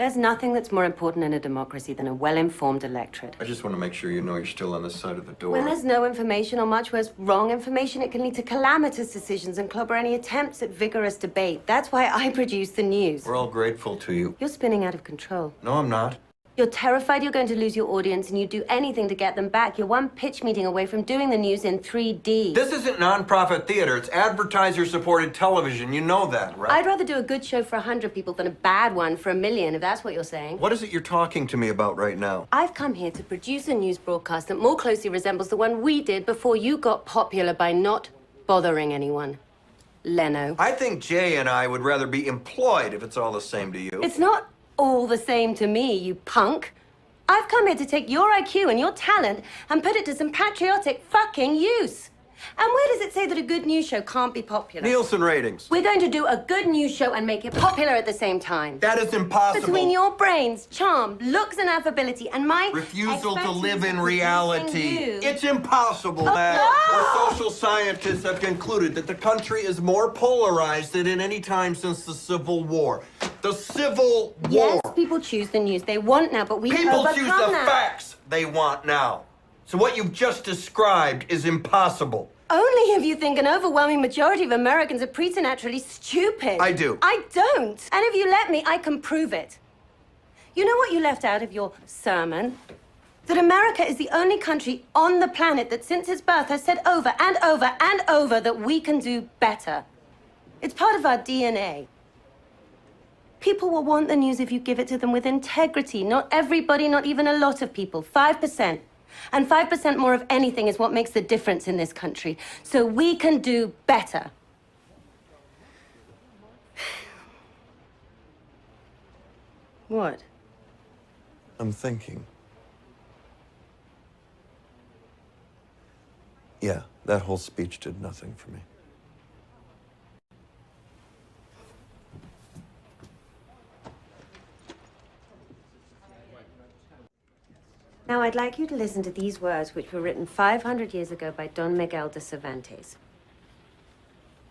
There's nothing that's more important in a democracy than a well-informed electorate. I just want to make sure you know you're still on this side of the door. When there's no information, or much worse, wrong information, it can lead to calamitous decisions and clobber any attempts at vigorous debate. That's why I produce the news. We're all grateful to you. You're spinning out of control. No, I'm not. You're terrified you're going to lose your audience, and you'd do anything to get them back. You're one pitch meeting away from doing the news in 3D. This isn't nonprofit theater. It's advertiser-supported television. You know that, right? I'd rather do a good show for 100 people than a bad one for 1 million, if that's what you're saying. What is it you're talking to me about right now? I've come here to produce a news broadcast that more closely resembles the one we did before you got popular by not bothering anyone. Leno. I think Jay and I would rather be employed if it's all the same to you. It's not all the same to me, you punk. I've come here to take your IQ and your talent and put it to some patriotic fucking use. And where does it say that a good news show can't be popular? Nielsen ratings. We're going to do a good news show and make it popular at the same time. That is impossible. Between your brains, charm, looks, and affability, and my refusal to live in expertise reality. you. It's impossible, Matt. no! The social scientists have concluded that the country is more polarized than in any time since the Civil War. The Civil War. Yes, people choose the news they want now, but we can People overcome choose the that. facts they want now. So what you've just described is impossible. Only if you think an overwhelming majority of Americans are preternaturally stupid. I do. I don't. And if you let me, I can prove it. You know what you left out of your sermon? That America is the only country on the planet that since its birth has said over and over and over that we can do better. It's part of our DNA. People will want the news if you give it to them with integrity. Not everybody, not even a lot of people. 5%. And 5% more of anything is what makes the difference in this country. So we can do better. What? I'm thinking. Yeah, that whole speech did nothing for me. Now, I'd like you to listen to these words, which were written 500 years ago by Don Miguel de Cervantes.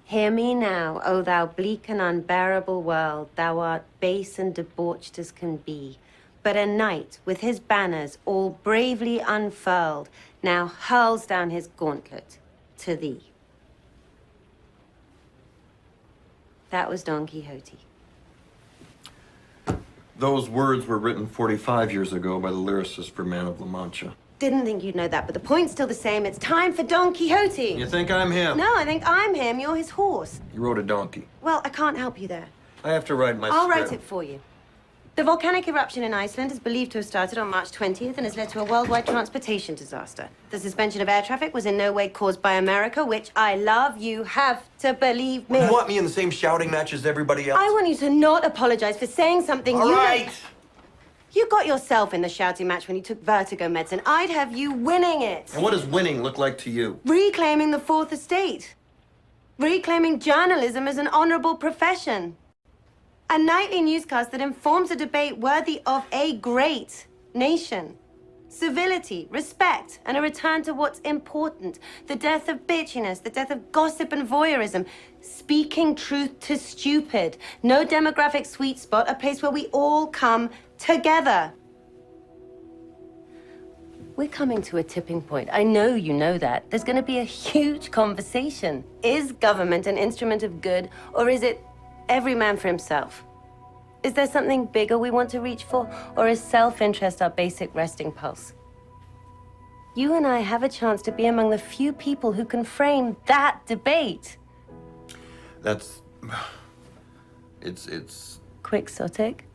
Hear me now, O thou bleak and unbearable world, thou art base and debauched as can be. But a knight, with his banners all bravely unfurled, now hurls down his gauntlet to thee. That was Don Quixote. Those words were written 45 years ago by the lyricist for Man of La Mancha. Didn't think you'd know that, but the point's still the same. It's time for Don Quixote. You think I'm him? No, I think I'm him. You're his horse. You rode a donkey. Well, I can't help you there. I have to write my I'll script. write it for you. The volcanic eruption in Iceland is believed to have started on March 20th and has led to a worldwide transportation disaster. The suspension of air traffic was in no way caused by America, which I love. You have to believe me. You want me in the same shouting match as everybody else? I want you to not apologize for saying something All right. You got yourself in the shouting match when you took vertigo medicine. I'd have you winning it. And what does winning look like to you? Reclaiming the fourth estate. Reclaiming journalism as an honorable profession. A nightly newscast that informs a debate worthy of a great nation. Civility, respect, and a return to what's important. The death of bitchiness, the death of gossip and voyeurism. Speaking truth to stupid. No demographic sweet spot, a place where we all come together. We're coming to a tipping point. I know you know that. There's going to be a huge conversation. Is government an instrument of good, or is it every man for himself? Is there something bigger we want to reach for, or is self-interest our basic resting pulse? You and I have a chance to be among the few people who can frame that debate. It's Quixotic?